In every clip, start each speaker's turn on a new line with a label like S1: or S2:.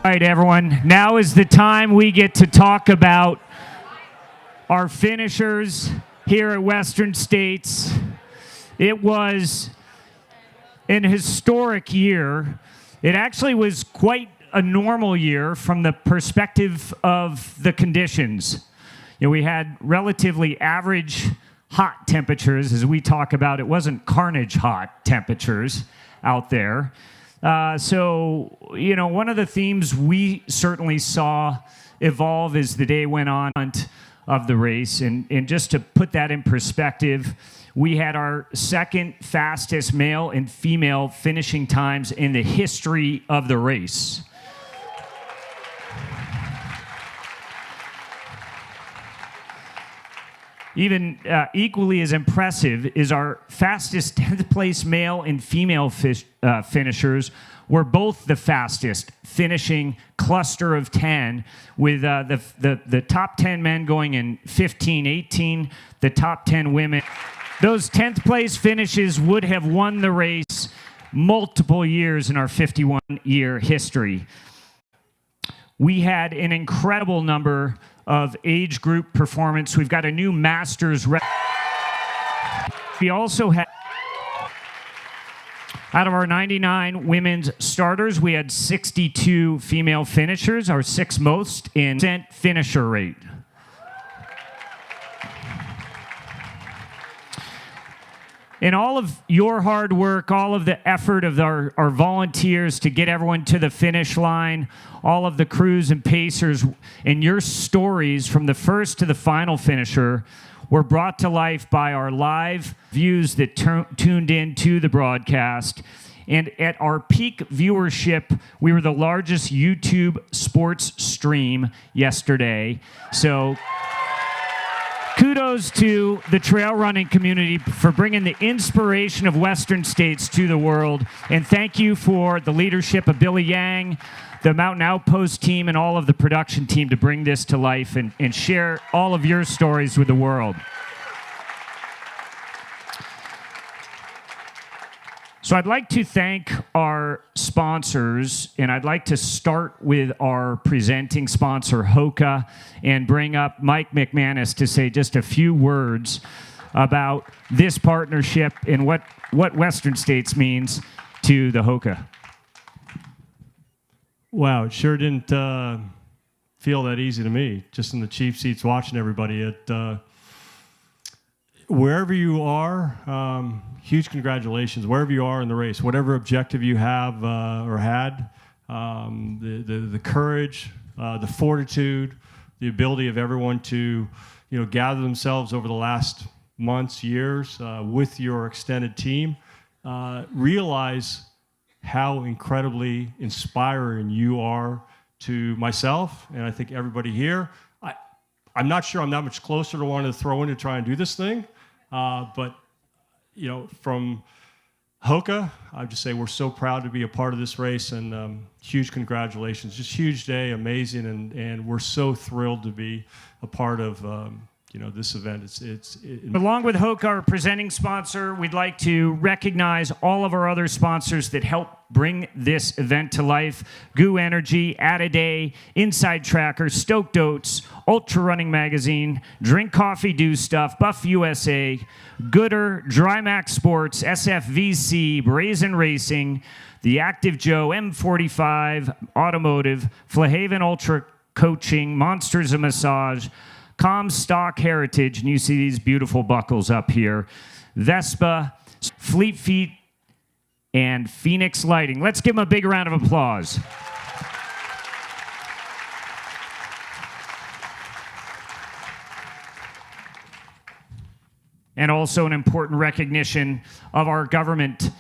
S1: All right, everyone. Now is the time we get to talk about our finishers here at Western States. It was an historic year. It actually was quite a normal year from the perspective of the conditions. You know, we had relatively average hot temperatures, as we talk about. It wasn't carnage hot temperatures out there. So, you know, one of the themes we certainly saw evolve as the day went on of the race. And just to put that in perspective, we had our second fastest male and female finishing times in the history of the race. Even equally as impressive is our fastest 10th place male and female finishers were both the fastest, finishing cluster of 10, with the top 10 men going in 15:18, the top 10 women. Those 10th place finishes would have won the race multiple years in our 51-year history. We had an incredible number of age group performance. We've got a new Masters record. We also had, out of our 99 women's starters, we had 62 female finishers, our sixth most in finisher rate. And all of your hard work, all of the effort of our volunteers to get everyone to the finish line, all of the crews and pacers, and your stories from the first to the final finisher were brought to life by our live views that tuned in to the broadcast. And at our peak viewership, we were the largest YouTube sports stream yesterday. So kudos to the trail running community for bringing the inspiration of Western States to the world. And thank you for the leadership of Billy Yang, the Mountain Outpost team, and all of the production team to bring this to life and share all of your stories with the world. So I'd like to thank our sponsors, and I'd like to start with our presenting sponsor, Hoka, and bring up Mike McManus to say just a few words about this partnership and what Western States means to the Hoka.
S2: Wow, it sure didn't feel that easy to me, just in the cheap seats watching everybody. Wherever you are, huge congratulations. Wherever you are in the race, whatever objective you have or had, the courage, the fortitude, the ability of everyone to, gather themselves over the last months, years with your extended team, realize how incredibly inspiring you are to myself, and I think everybody here. I'm not sure I'm that much closer to wanting to throw in to try and do this thing, but from Hoka, I just say we're so proud to be a part of this race, and huge congratulations. Just huge day, amazing, and we're so thrilled to be a part of this event.
S1: Along with Hoka, our presenting sponsor, we'd like to recognize all of our other sponsors that help bring this event to life: Goo Energy, Add a Day, Inside Tracker, Stoked Oats, Ultra Running Magazine, Drink Coffee, Do Stuff, Buff USA, Gooder, Drymax Sports, SFVC, Brazen Racing, The Active Joe, M45 Automotive, Flahaven Ultra Coaching, Monsters of Massage, Comstock Heritage, and you see these beautiful buckles up here, Vespa, Fleet Feet, and Phoenix Lighting. Let's give them a big round of applause. And also an important recognition of our government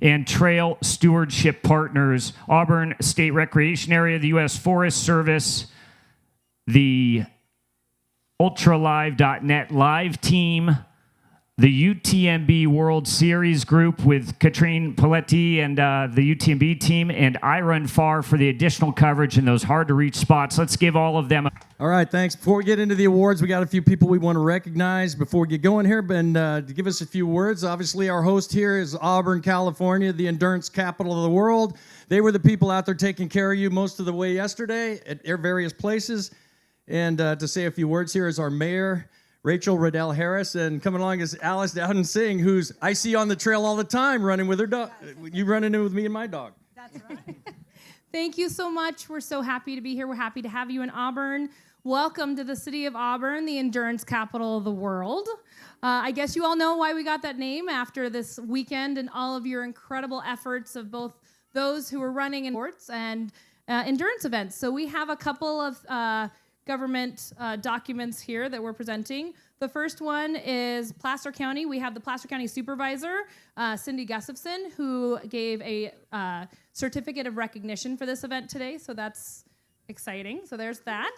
S1: and trail stewardship partners: Auburn State Recreation Area, the U.S. Forest Service, the ultralive.net live team, the UTMB World Series group with Katrine Paletti and the UTMB team, and I Run Far for the additional coverage in those hard-to-reach spots. Let's give all of them
S3: All right, thanks. Before we get into the awards, we got a few people we want to recognize before we get going here. And to give us a few words, obviously our host here is Auburn, California, the endurance capital of the world. They were the people out there taking care of you most of the way yesterday at various places. And to say a few words here is our mayor, Rachel Riddell Harris, and coming along is Alice Dowden Singh, who's I see on the trail all the time running with her dog. You running in with me and my dog.
S4: That's right. Thank you so much. We're so happy to be here. We're happy to have you in Auburn. Welcome to the city of Auburn, the endurance capital of the world. I guess you all know why we got that name after this weekend and all of your incredible efforts of both those who are running in sports and endurance events. So we have a couple of government documents here that we're presenting. The first one is Placer County. We have the Placer County Supervisor, Cindy Gustafson, who gave a certificate of recognition for this event today. So that's exciting. So there's that.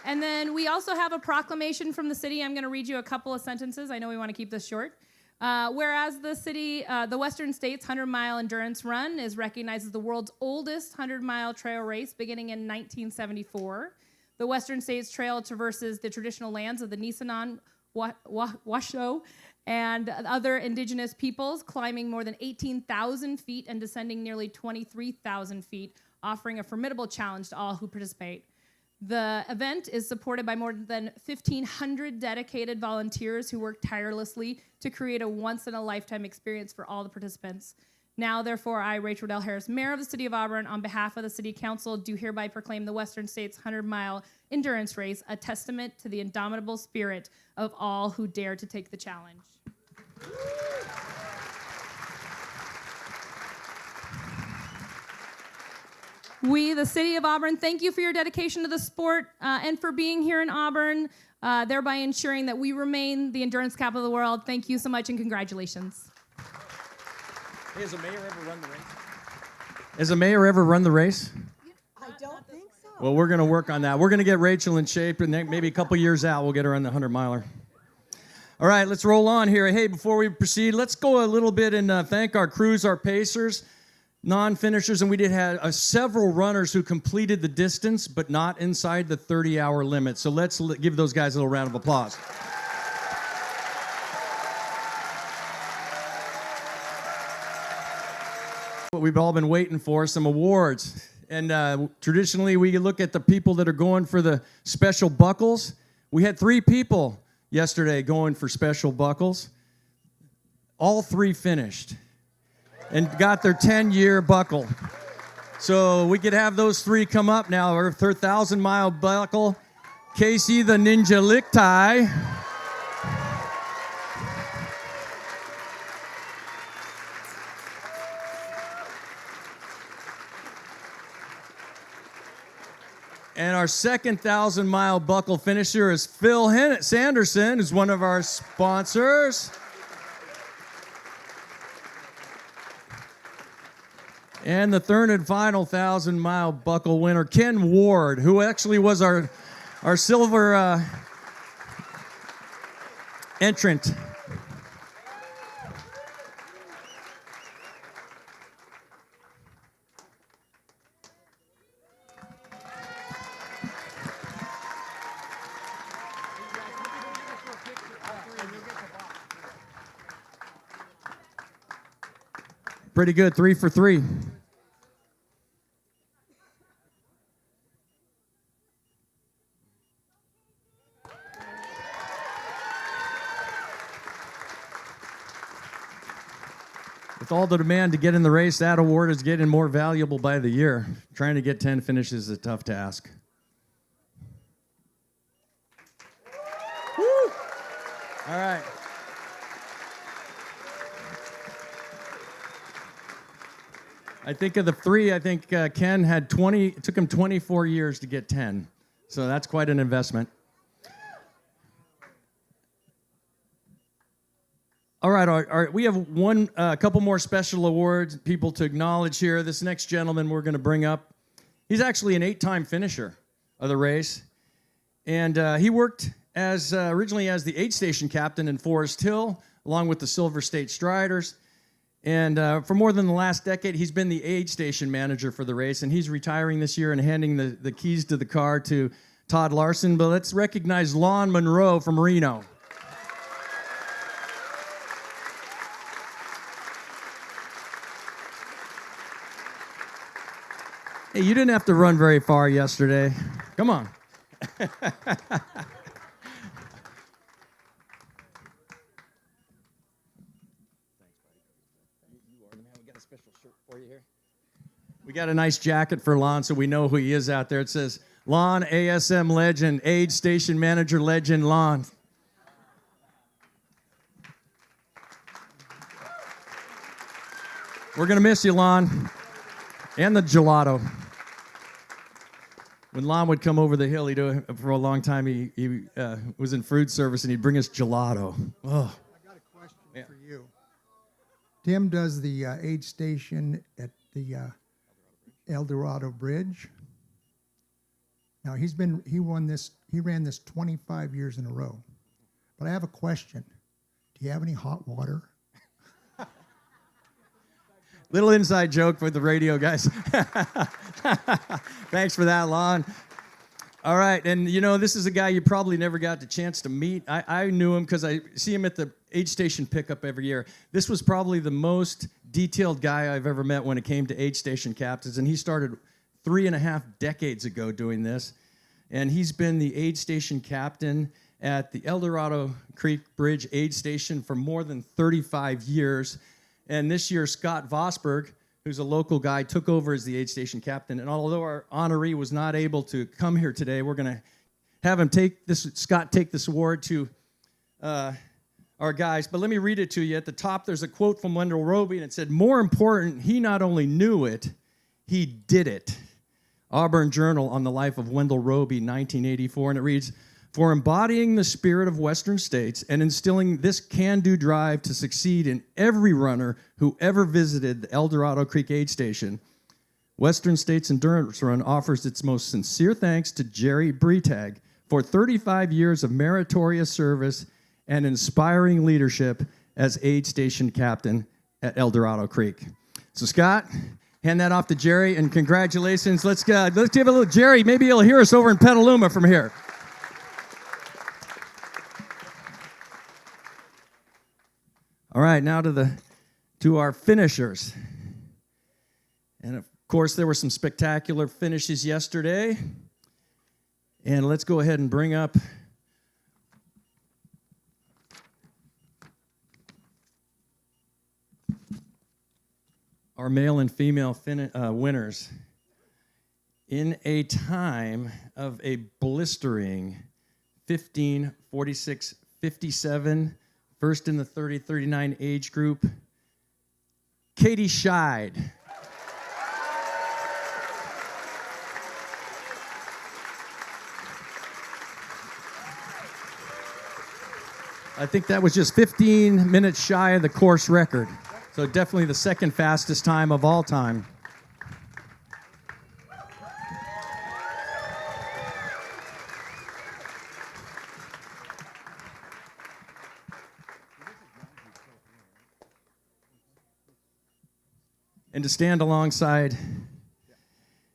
S4: And then we also have a proclamation from the city. I'm going to read you a couple of sentences. I know we want to keep this short. Whereas the city, the Western States 100-mile endurance run is recognized as the world's oldest 100-mile trail race beginning in 1974. The Western States Trail traverses the traditional lands of the Nisenan, Washoe, and other indigenous peoples, climbing more than 18,000 feet and descending nearly 23,000 feet, offering a formidable challenge to all who participate. The event is supported by more than 1,500 dedicated volunteers who work tirelessly to create a once-in-a-lifetime experience for all the participants. Now, therefore, I, Rachel Riddell Harris, Mayor of the City of Auburn, on behalf of the City Council, do hereby proclaim the Western States 100-mile endurance race a testament to the indomitable spirit of all who dare to take the challenge. We, the City of Auburn, thank you for your dedication to the sport and for being here in Auburn, thereby ensuring that we remain the endurance capital of the world. Thank you so much and congratulations.
S3: Hey, has a mayor ever run the race? Has a mayor ever run the race?
S5: I don't think so.
S3: Well, we're going to work on that. We're going to get Rachel in shape, and then maybe a couple years out, we'll get her on the 100-miler. All right, let's roll on here. Hey, before we proceed, let's go a little bit and thank our crews, our pacers, non-finishers, and we did have several runners who completed the distance, but not inside the 30-hour limit. So let's give those guys a little round of applause. What we've all been waiting for, some awards. And traditionally, we look at the people that are going for the special buckles. We had 3 people yesterday going for special buckles. All 3 finished and got their 10-year buckle. So we could have those 3 come up now. Our 1,000-mile buckle, Casey the Ninja Lichtai. And our second 1,000-mile buckle finisher is Phil Sanderson, who's one of our sponsors. And the third and final 1,000-mile buckle winner, Ken Ward, who actually was our silver entrant. Pretty good, 3 for 3. With all the demand to get in the race, that award is getting more valuable by the year. Trying to get 10 finishes is a tough task. Woo! All right. I think of the 3, I think Ken had 20, it took him 24 years to get 10. So that's quite an investment. All right, we have a couple more special awards, people to acknowledge here. This next gentleman we're going to bring up, he's actually an 8-time finisher of the race. And he worked as originally as the aid station captain in Forest Hill, along with the Silver State Striders. And for more than the last decade, he's been the aid station manager for the race, and he's retiring this year and handing the keys to the car to Todd Larson. But let's recognize Lon Monroe from Reno. Hey, you didn't have to run very far yesterday. Come on. We got a nice jacket for Lon, so we know who he is out there. It says, Lon, ASM legend, aid station manager legend, Lon. We're going to miss you, Lon, and the gelato. When Lon would come over the hill, for a long time, he was in food service, and he'd bring us gelato. Oh.
S6: I got a question for you. Tim does the aid station at the El Dorado Bridge. Now he ran this 25 years in a row. But I have a question. Do you have any hot water?
S3: Little inside joke for the radio guys. Thanks for that, Lon. All right, and you know, this is a guy you probably never got the chance to meet. I knew him because I see him at the aid station pickup every year. This was probably the most detailed guy I've ever met when it came to aid station captains, and he started 3.5 decades ago doing this. And he's been the aid station captain at the El Dorado Creek Bridge aid station for more than 35 years. And this year, Scott Vosberg, who's a local guy, took over as the aid station captain. And although our honoree was not able to come here today, we're going to have him Scott take this award to our guys. But let me read it to you. At the top, there's a quote from Wendell Roby, and it said, "More important, he not only knew it, he did it." Auburn Journal on the life of Wendell Roby, 1984. And it reads, "For embodying the spirit of Western States and instilling this can-do drive to succeed in every runner who ever visited the El Dorado Creek Aid Station, Western States Endurance Run offers its most sincere thanks to Jerry Breitag for 35 years of meritorious service and inspiring leadership as aid station captain at El Dorado Creek." So Scott, hand that off to Jerry, and congratulations. Let's give a little Jerry. Maybe he'll hear us over in Petaluma from here. All right, now to our finishers. And of course, there were some spectacular finishes yesterday. And let's go ahead and bring up our male and female winners in a time of a blistering 15:46:57. First in the 30-39 age group, Katie Scheid. I think that was just 15 minutes shy of the course record. So definitely the second fastest time of all time. And to stand alongside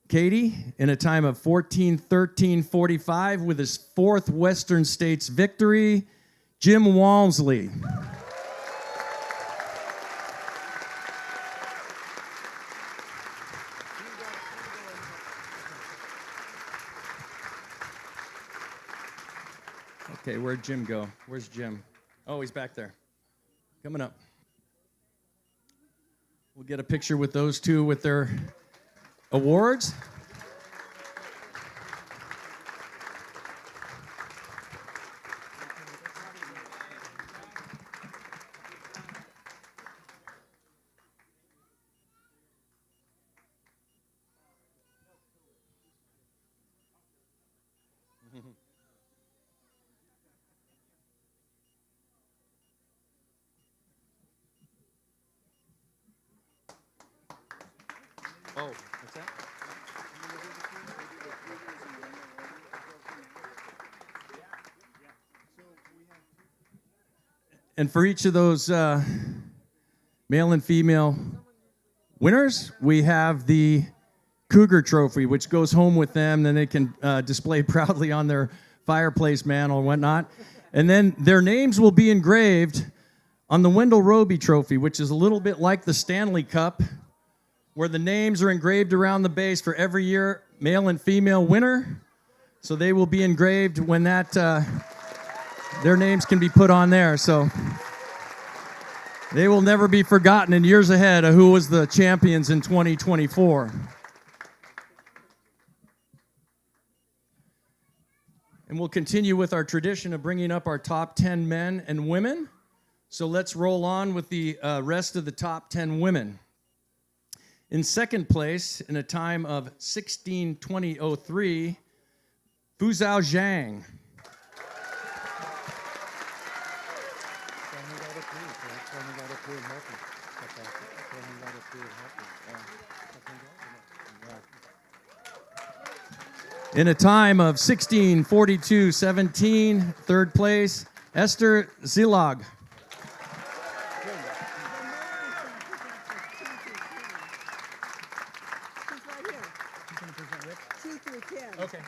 S3: Katie in a time of 14:13:45 with his 4th Western States victory, Jim Walmsley. Okay, where'd Jim go? Where's Jim? Oh, he's back there. Coming up. We'll get a picture with those two with their awards. Oh, what's that? And for each of those male and female winners, we have the Cougar Trophy, which goes home with them. Then they can display proudly on their fireplace mantle and whatnot. And then their names will be engraved on the Wendell Roby Trophy, which is a little bit like the Stanley Cup, where the names are engraved around the base for every year, male and female winner. So they will be engraved when that their names can be put on there. So they will never be forgotten in years ahead of who was the champions in 2024. And we'll continue with our tradition of bringing up our top 10 men and women. So let's roll on with the rest of the top 10 women. In second place, in a time of 16:20:03, Fuzhou Zhang. In a time of 16:42:17, third place, Esther Zilog.
S5: She's right here. Two through 10.
S3: Okay.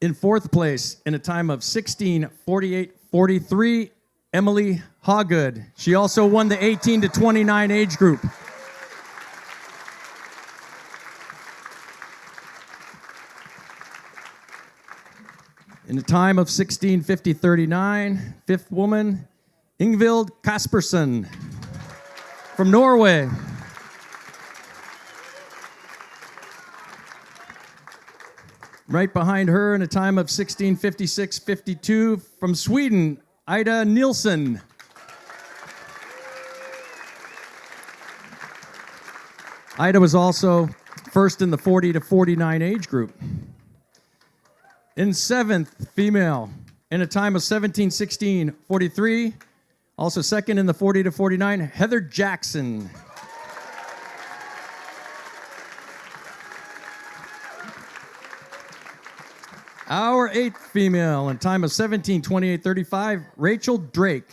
S3: In fourth place, in a time of 16:48:43, Emily Hawgood. She also won the 18 to 29 age group. In a time of 16:50:39, fifth woman, Ingvild Kaspersen from Norway. Right behind her in a time of 16:56:52 from Sweden, Ida Nilsson. Ida was also first in the 40 to 49 age group. In seventh, female, in a time of 17:16:43, also second in the 40 to 49, Heather Jackson. Our eighth female, in time of 17:28:35, Rachel Drake.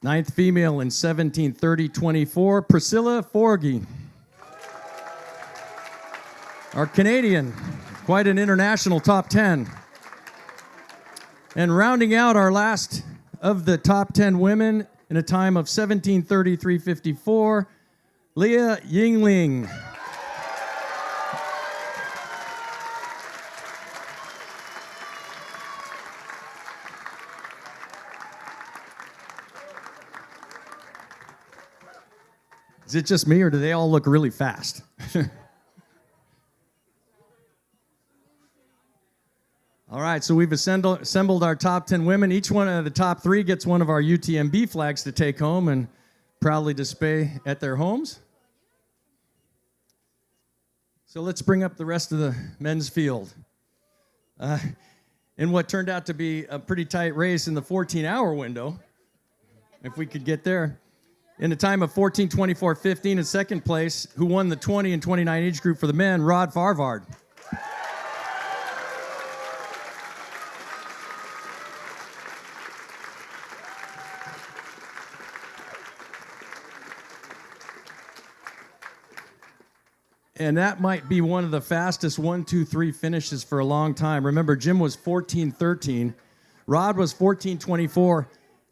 S3: Ninth female in 17:30:24, Priscilla Forgy. Our Canadian, quite an international top 10. And rounding out our last of the top 10 women in a time of 17:33:54, Leah Yingling. Is it just me, or do they all look really fast? All right, so we've assembled our top 10 women. Each one of the top three gets one of our UTMB flags to take home and proudly display at their homes. So let's bring up the rest of the men's field. In what turned out to be a pretty tight race in the 14-hour window, if we could get there. In a time of 14:24:15 in second place, who won the 20 and 29 age group for the men, Rod Farvard. And that might be one of the fastest 1-2-3 finishes for a long time. Remember, Jim was 14:13, Rod was 14:24,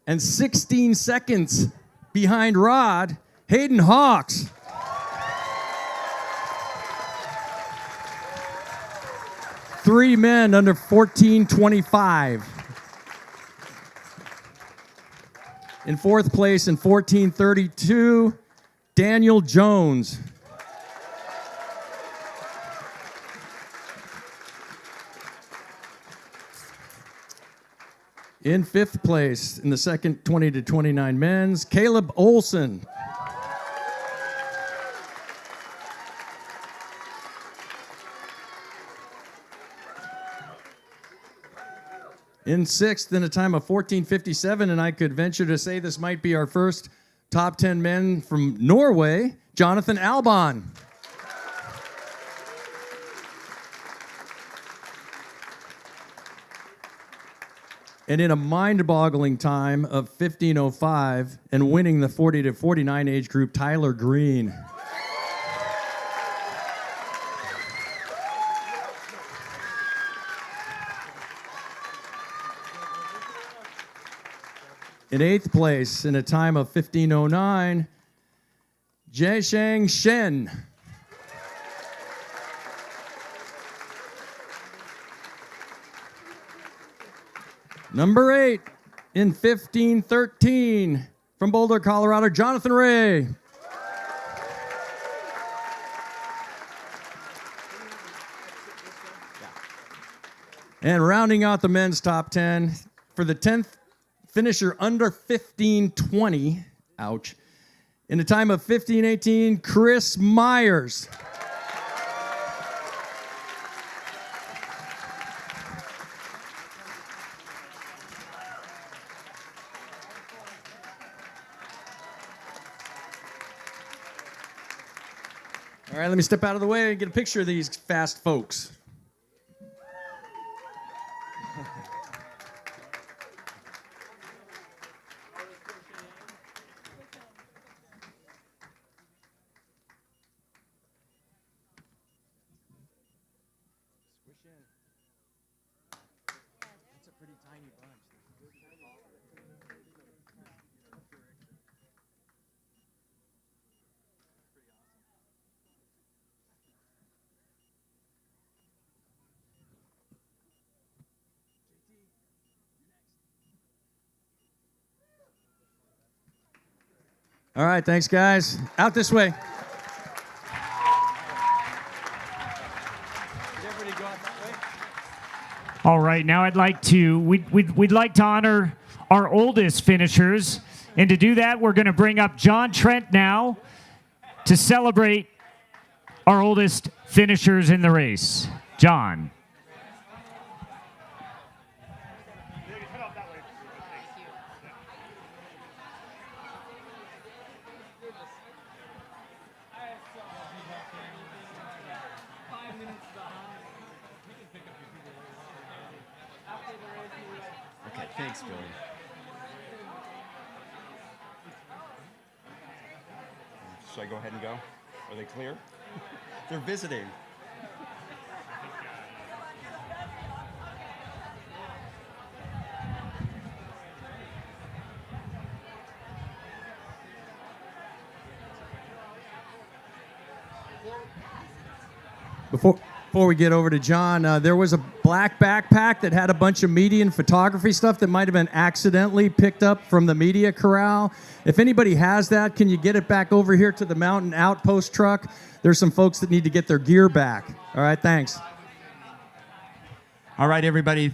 S3: and 16 seconds behind Rod, Hayden Hawks. Three men under 14:25. In fourth place in 14:32, Daniel Jones. In fifth place, in the second 20 to 29 men's, Caleb Olson. In sixth, in a time of 14:57, and I could venture to say this might be our first top 10 men from Norway, Jonathan Albon. And in a mind-boggling time of 15:05 and winning the 40 to 49 age group, Tyler Green. In 8th place, in a time of 15:09, Jiesheng Shen. Number 8, in 15:13, from Boulder, Colorado, Jonathan Ray. And rounding out the men's top 10, for the 10th finisher under 15:20, ouch, in a time of 15:18, Chris Myers. All right, let me step out of the way and get a picture of these fast folks. All right, thanks, guys. Out this way.
S1: All right, now we'd like to honor our oldest finishers. And to do that, we're going to bring up John Trent now to celebrate our oldest finishers in the race. John.
S7: Okay, thanks, Billy. Should I go ahead and go? Are they clear? They're visiting.
S3: Before we get over to John, there was a black backpack that had a bunch of media and photography stuff that might have been accidentally picked up from the media corral. If anybody has that, can you get it back over here to the Mountain Outpost truck? There's some folks that need to get their gear back. All right, thanks.
S8: All right, everybody.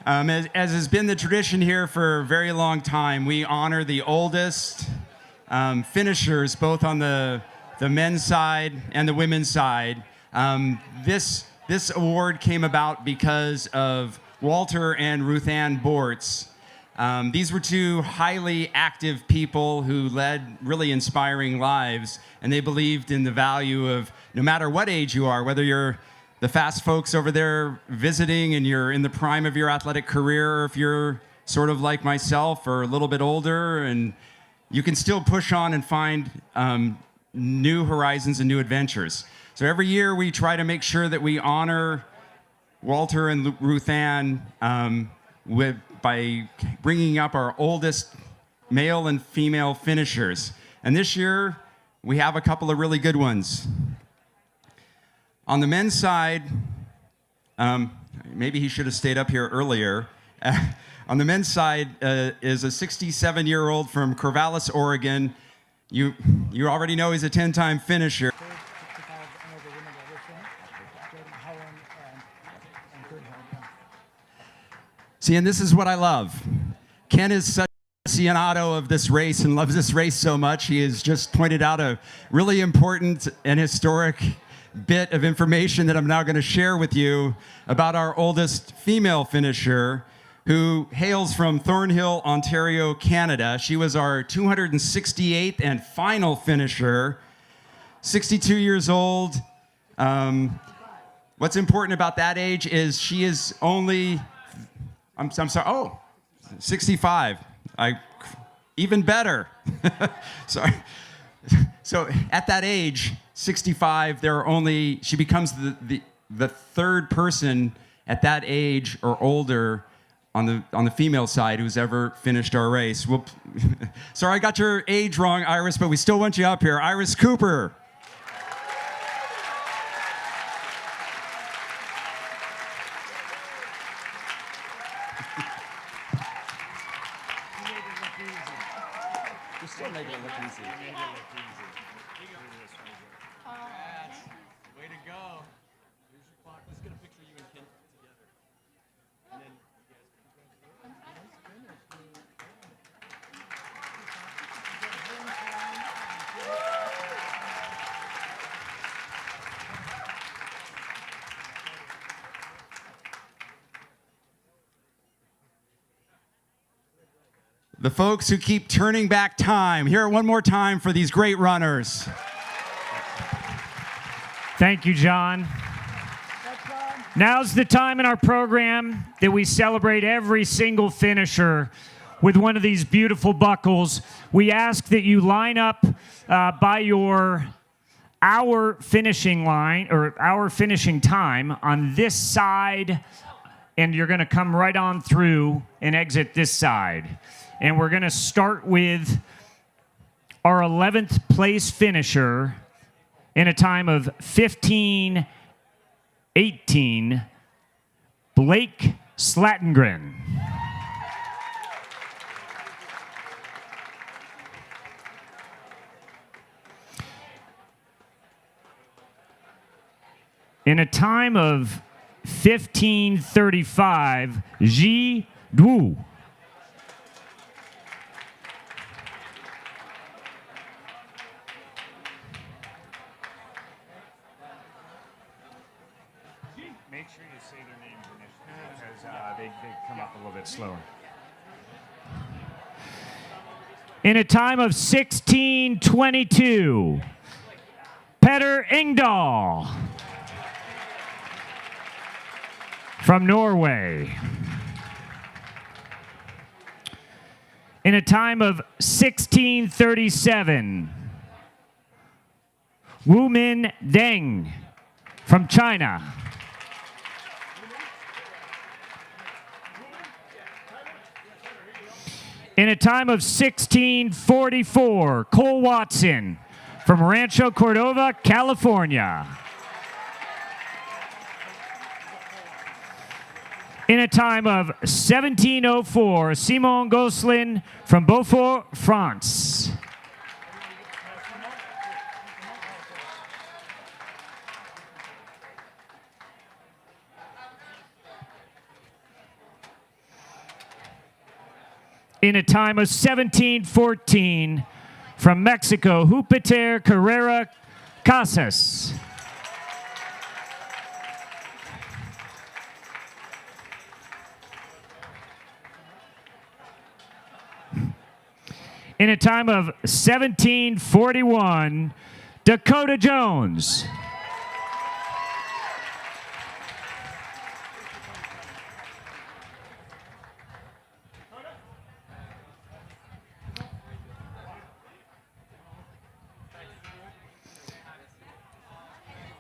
S8: As has been the tradition here for a very long time, we honor the oldest finishers, both on the men's side and the women's side. This award came about because of Walter and Ruth Ann Bortz. These were two highly active people who led really inspiring lives, and they believed in the value of no matter what age you are, whether you're the fast folks over there visiting and you're in the prime of your athletic career, or if you're sort of like myself or a little bit older, and you can still push on and find new horizons and new adventures. So every year we try to make sure that we honor Walter and Ruth Ann by bringing up our oldest male and female finishers. And this year we have a couple of really good ones. On the men's side, maybe he should have stayed up here earlier. On the men's side is a 67-year-old from Corvallis, Oregon. You already know he's a 10-time finisher. See, and this is what I love. Ken is such an aficionado of this race and loves this race so much. He has just pointed out a really important and historic bit of information that I'm now going to share with you about our oldest female finisher, who hails from Thornhill, Ontario, Canada. She was our 268th and final finisher, 62 years old. What's important about that age is she is only, I'm sorry, 65. Even better. Sorry. So at that age, 65, she becomes the third person at that age or older on the female side who's ever finished our race. Sorry, I got your age wrong, Iris, but we still want you up here. Iris Cooper.
S7: You're still making it look easy.
S8: Way to go. Here's your clock. Let's get a picture of you and Kent together. And then the folks who keep turning back time. Hear it one more time for these great runners.
S1: Thank you, John. Now's the time in our program that we celebrate every single finisher with one of these beautiful buckles. We ask that you line up by our finishing line or our finishing time on this side, and you're going to come right on through and exit this side. And we're going to start with our 11th place finisher in a time of 15:18, Blake Slattengren. In a time of 15:35, Ji Du. Make sure you say their names initially because they come up a little bit slower. In a time of 16:22, Petter Engdahl from Norway. In a time of 16:37, Wu Min Deng from China. In a time of 16:44, Cole Watson from Rancho Cordova, California. In a time of 17:04, Simon Gosselin from Beaufort, France. In a time of 17:14, from Mexico, Jupiter Carrera Casas. In a time of 17:41, Dakota Jones.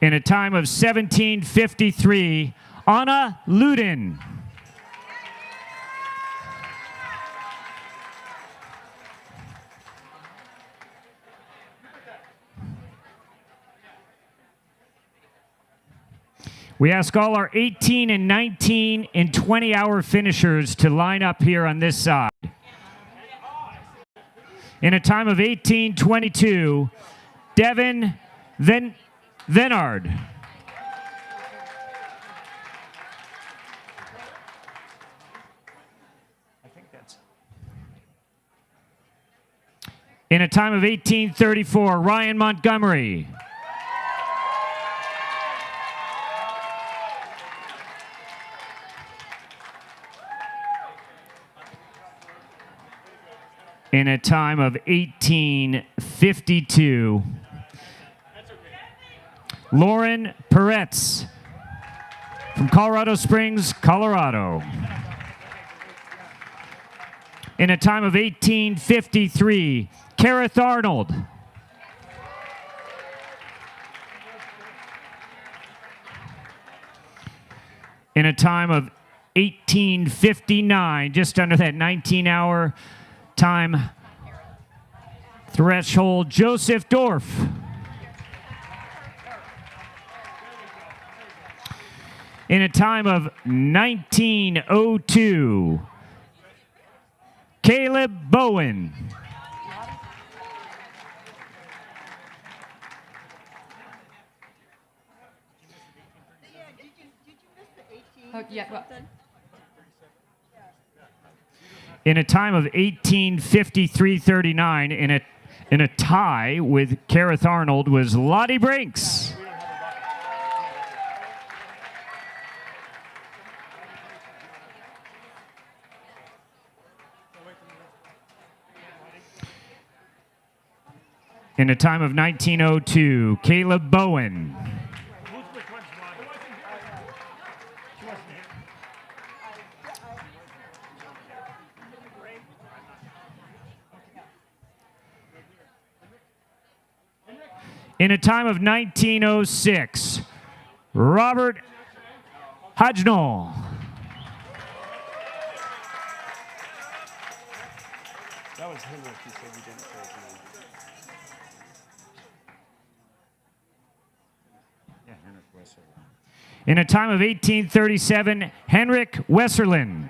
S1: In a time of 17:53, Anna Luden. We ask all our 18 and 19 and 20-hour finishers to line up here on this side. In a time of 18:22, Devin Venard. In a time of 18:34, Ryan Montgomery. in a time of 18:52. Lauren Peretz from Colorado Springs, Colorado. In a time of 18:53, Kareth Arnold. In a time of 18:59, just under that 19-hour time threshold, Joseph Dorf. In a time of 19:02, Caleb Bowen.
S9: Oh, yeah, well,
S1: In a time of 18:53.39, in a tie with Kareth Arnold, was Lottie Brinks. In a time of 19:02, Caleb Bowen. In a time of 19:06, Robert Hajnal.
S7: That was Henrik. He said we didn't say his name. Yeah, Henrik Wesserlin.
S1: In a time of 18:37, Henrik Wesserlin.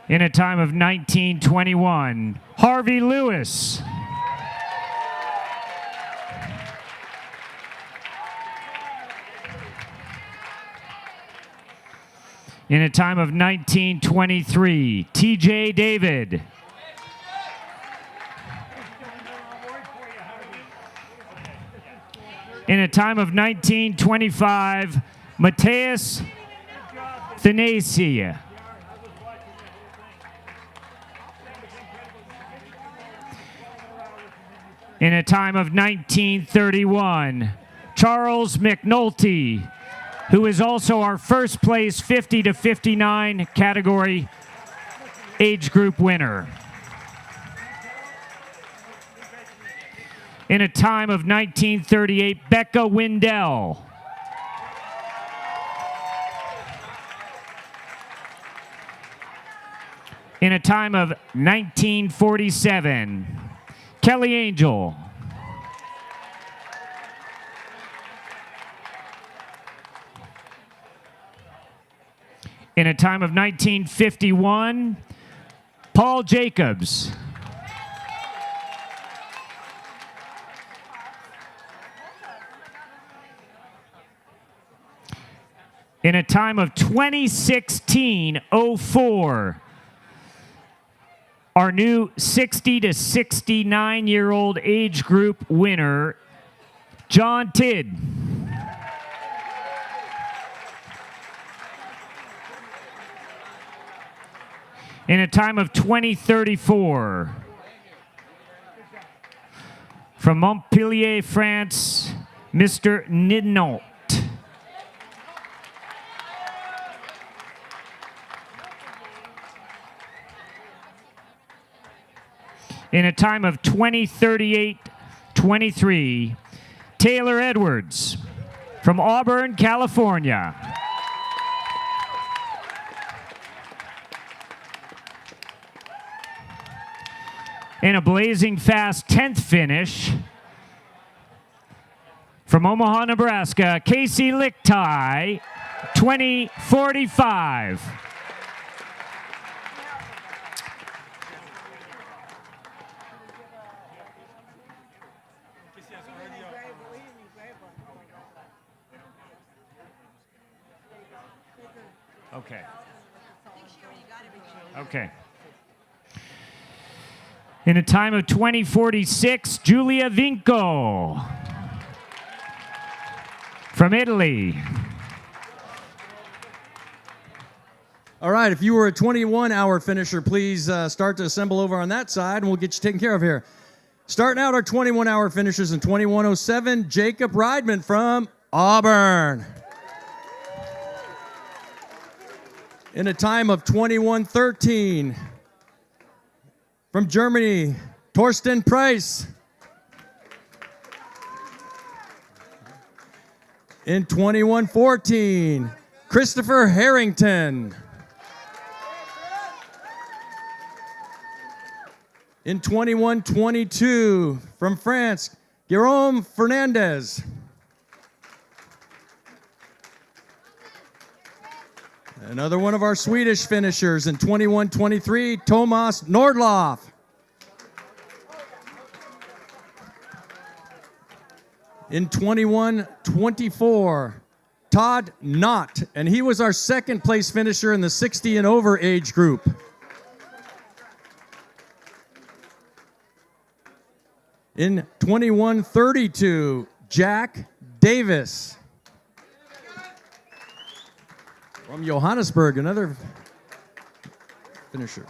S1: In a time of 19:21, Harvey Lewis. In a time of 19:23, TJ David. In a time of 19:25, Mateus Thanasi. In a time of 19:31, Charles McNulty, who is also our first place 50 to 59 category age group winner. In a time of 19:38, Becca Windell. In a time of 19:47, Kelly Angel. In a time of 19:51, Paul Jacobs. In a time of 20:16.04, our new 60 to 69-year-old age group winner, John Tidd. In a time of 20:34, from Montpellier, France, Mr. Nidnault. In a time of 20:38.23, Taylor Edwards from Auburn, California. In a blazing fast 10th finish, from Omaha, Nebraska, Casey Lichtai, 20:45. Okay. Okay. In a time of 20:46, Giulia Vinco from Italy.
S3: All right, if you were a 21-hour finisher, please start to assemble over on that side, and we'll get you taken care of here. Starting out our 21-hour finishers in 21:07, Jacob Riedman from Auburn. In a time of 21:13, from Germany, Torsten Price. In 21:14, Christopher Harrington. In 21:22, from France, Guillaume Fernandez. Another one of our Swedish finishers in 21:23, Thomas Nordloff. In 21:24, Todd Knott, and he was our second place finisher in the 60 and over age group. In 21:32, Jack Davis. From Johannesburg, another finisher.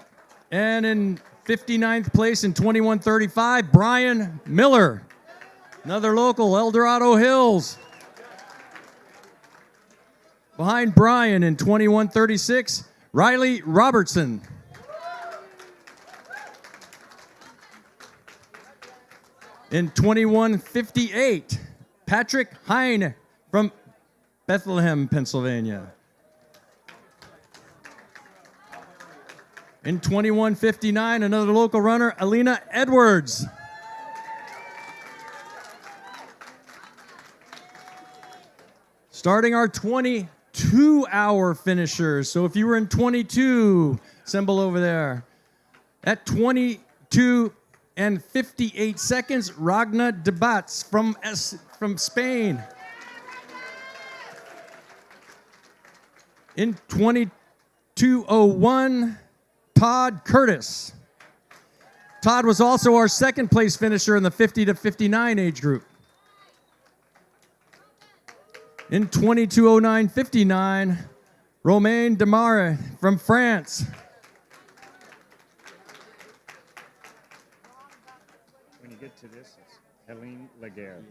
S3: And in 59th place in 21:35, Brian Miller. Another local, El Dorado Hills. Behind Brian in 21:36, Riley Robertson. In 21:58, Patrick Hine from Bethlehem, Pennsylvania. In 21:59, another local runner, Alina Edwards. Starting our 22-hour finishers. So if you were in 22, assemble over there. At 22 and 58 seconds, Ragna Debats from Spain. In 22:01, Todd Curtis. Todd was also our second place finisher in the 50 to 59 age group. In 22:09:59, Romain Demare from France.
S1: When you get to this, it's Helene Laguerre.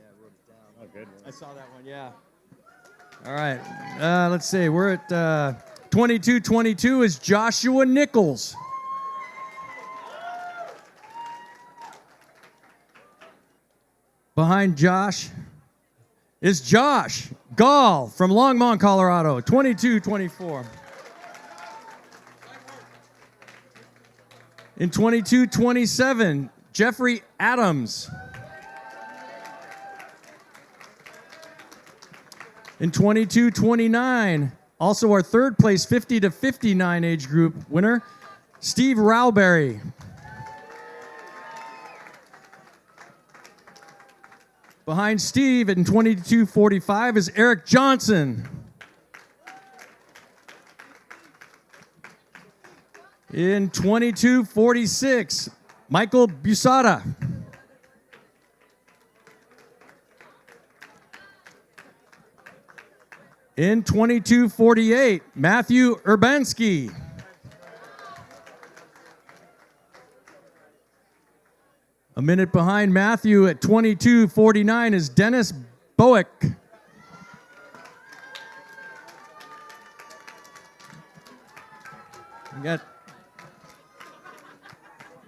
S1: Oh, good one.
S3: I saw that one, yeah. All right, let's see. We're at 22:22 is Joshua Nichols. Behind Josh is Josh Gall from Longmont, Colorado, 22:24. In 22:27, Jeffrey Adams. In 22:29, also our third place 50 to 59 age group winner, Steve Rowberry. Behind Steve in 22:45 is Eric Johnson. In 22:46, Michael Busada. In 22:48, Matthew Urbanski. A minute behind Matthew at 22:49 is Dennis Bowick. We got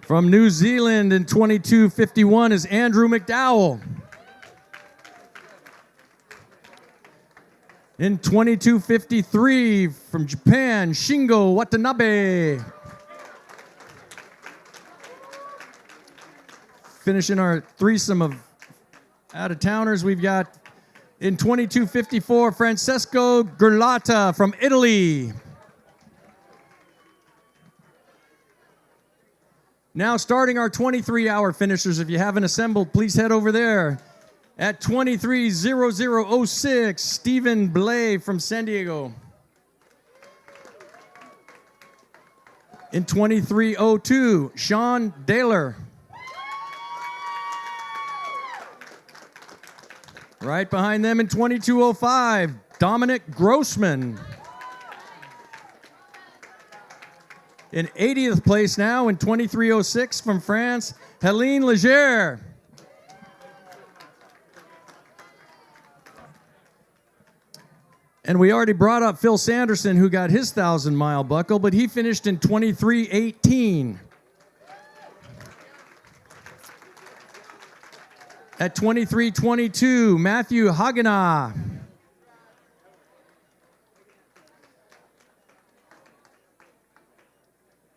S3: from New Zealand in 22:51 is Andrew McDowell. In 22:53 from Japan, Shingo Watanabe. Finishing our threesome of out-of-towners, we've got in 22:54, Francesco Gerlata from Italy. Now starting our 23-hour finishers. If you haven't assembled, please head over there. At 23:00:06, Stephen Blay from San Diego. In 23:02, Sean Daler. Right behind them in 22:05, Dominic Grossman. In 80th place now in 23:06 from France, Helene Leger. And we already brought up Phil Sanderson, who got his 1,000-mile buckle, but he finished in 23:18. At 23:22, Matthew Hagenah.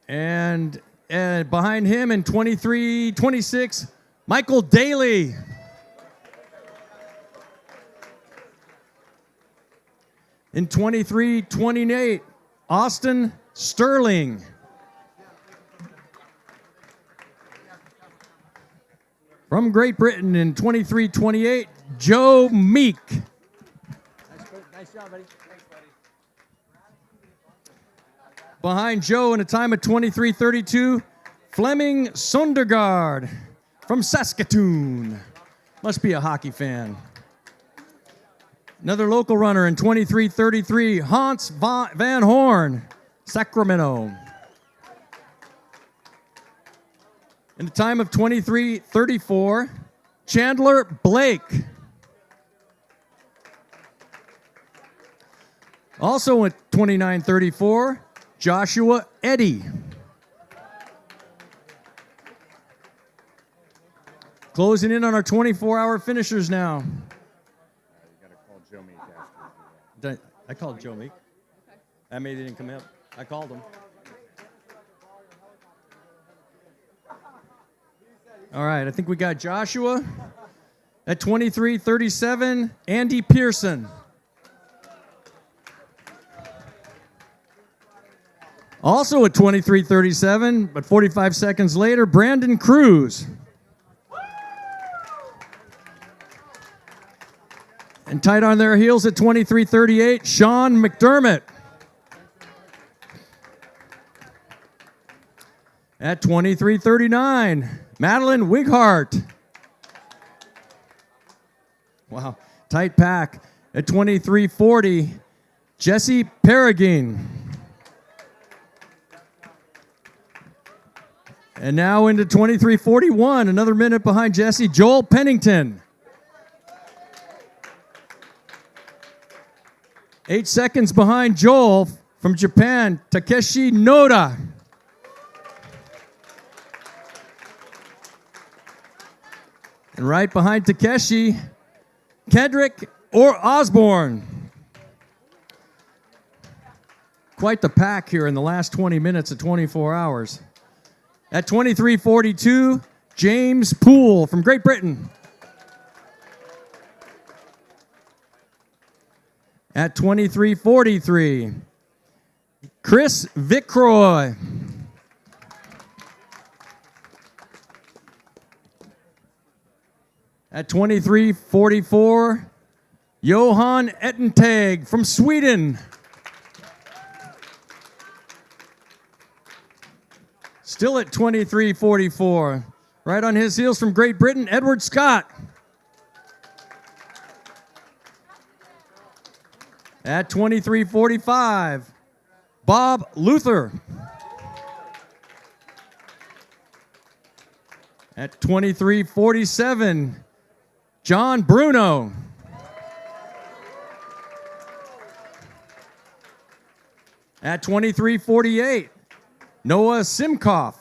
S3: And behind him in 23:26, Michael Daly. In 23:28, Austin Sterling. From Great Britain in 23:28, Joe Meek.
S5: Nice job, buddy.
S3: Behind Joe in a time of 23:32, Fleming Sondergaard from Saskatoon. Must be a hockey fan. Another local runner in 23:33, Hans Van Horn, Sacramento. In a time of 23:34, Chandler Blake. Also at 29:34, Joshua Eddy. Closing in on our 24-hour finishers now. I called Joe Meek. That made it didn't come up. I called him. All right, I think we got Joshua. At 23:37, Andy Pearson. Also at 23:37, but 45 seconds later, Brandon Cruz. And tight on their heels at 23:38, Sean McDermott. At 23:39, Madeline Wighart. Wow, tight pack. At 23:40, Jesse Perrigin. And now into 23:41, another minute behind Jesse, Joel Pennington. 8 seconds behind Joel from Japan, Takeshi Noda. And right behind Takeshi, Kendrick Osborne. Quite the pack here in the last 20 minutes of 24 hours. At 23:42, James Poole from Great Britain. At 23:43, Chris Vickroy. At 23:44, Johan Ettentag from Sweden. Still at 23:44. Right on his heels from Great Britain, Edward Scott. At 23:45, Bob Luther. At 23:47, John Bruno. At 23:48, Noah Simkoff.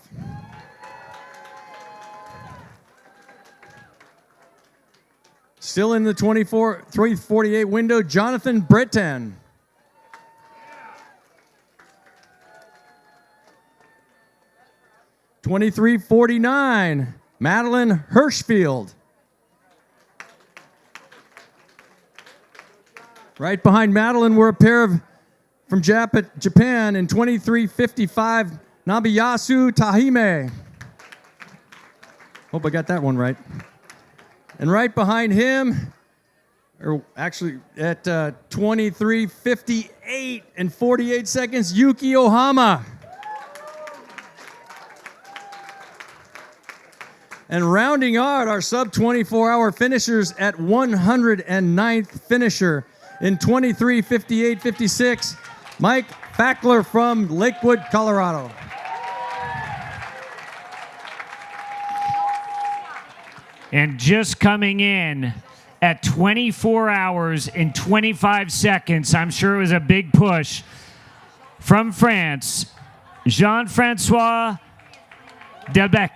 S3: Still in the 23:48 window, Jonathan Breton. At 23:49, Madeline Hirschfield. Right behind Madeline were a pair from Japan in 23:55, Nabiyasu Tahime. Hope I got that one right. And right behind him, or actually at 23:58 and 48 seconds, Yuki Ohama. And rounding out our sub 24-hour finishers at 109th finisher in 23:58:56, Mike Fackler from Lakewood, Colorado.
S1: And just coming in at 24 hours and 25 seconds, I'm sure it was a big push, from France, Jean-Francois Delbecq.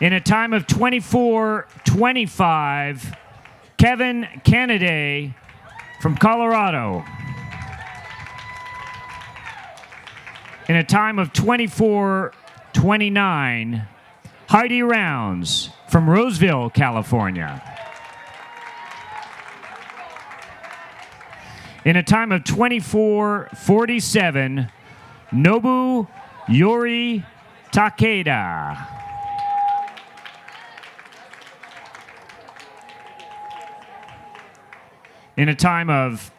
S1: In a time of 24:25, Kevin Canaday from Colorado. In a time of 24:29, Heidi Rounds from Roseville, California. In a time of 24:47, Nobu Yori Takeda. In a time of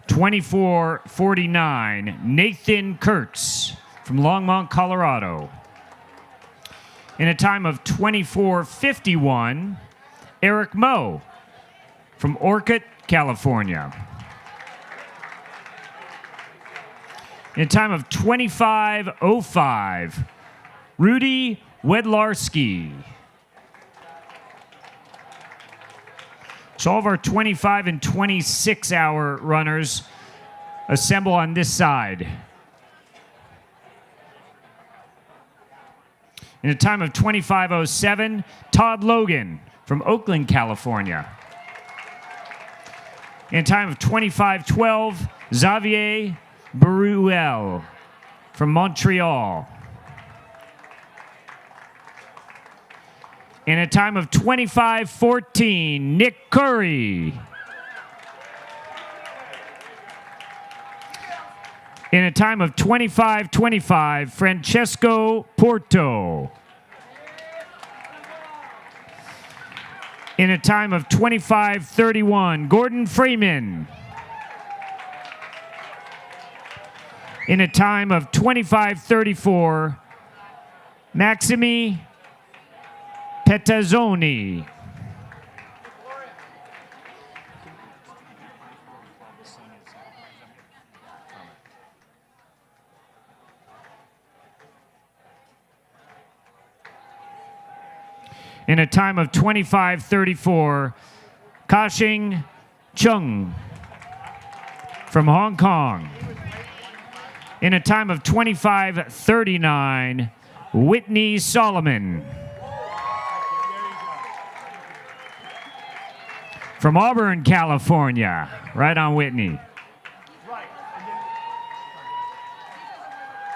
S1: 24:49, Nathan Kurtz from Longmont, Colorado. In a time of 24:51, Eric Moe from Orcutt, California. In a time of 25:05, Rudy Wedlarski. So all of our 25 and 26 hour runners assemble on this side. In a time of 25:07, Todd Logan from Oakland, California. In a time of 25:12, Xavier Baruel from Montreal. In a time of 25:14, Nick Curry. In a time of 25:25, Francesco Porto. In a time of 25:31, Gordon Freeman. In a time of 25:34, Maximi Petazzoni. In a time of 25:34, Ka-Shing Chung from Hong Kong. In a time of 25:39, Whitney Solomon from Auburn, California. Right on, Whitney.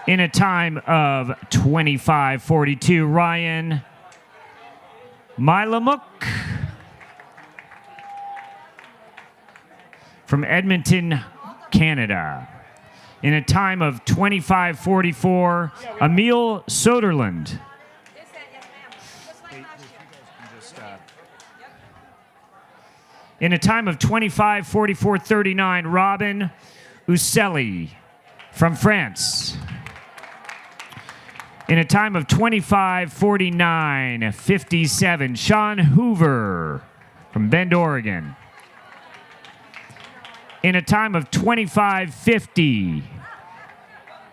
S1: In a time of 25:42, Ryan Milamuk from Edmonton, Canada. In a time of 25:44, Emil Soderlund. In a time of 25:44:39, Robin Uselli from France. In a time of 25:49:57, Sean Hoover from Bend, Oregon. In a time of 25:50,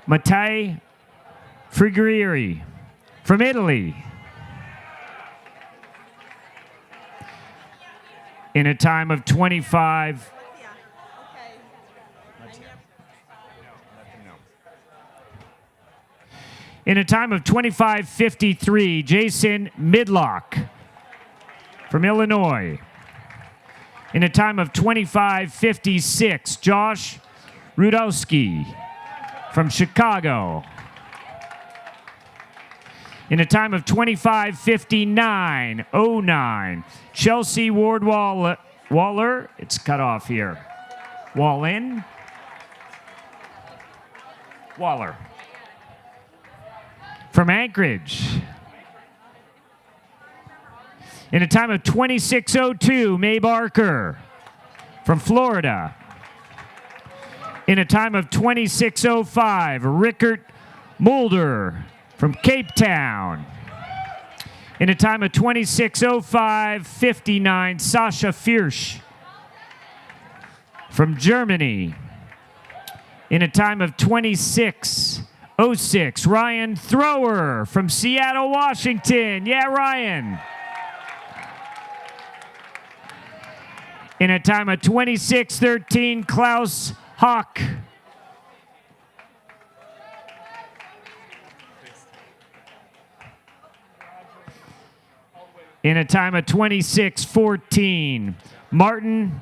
S1: Mattei Frigrieri from Italy. In a time of 25. In a time of 25:53, Jason Midlock from Illinois. In a time of 25:56, Josh Rudowski from Chicago. In a time of 25:59:09, Chelsea Ward Waller, it's cut off here. Waller. From Anchorage. In a time of 26:02, May Barker from Florida. In a time of 26:05, Rickert Mulder from Cape Town. In a time of 26:05:59, Sasha Fiersch from Germany. In a time of 26:06, Ryan Thrower from Seattle, Washington. Yeah, Ryan. In a time of 26:13, Klaus Hawk. In a time of 26:14, Martin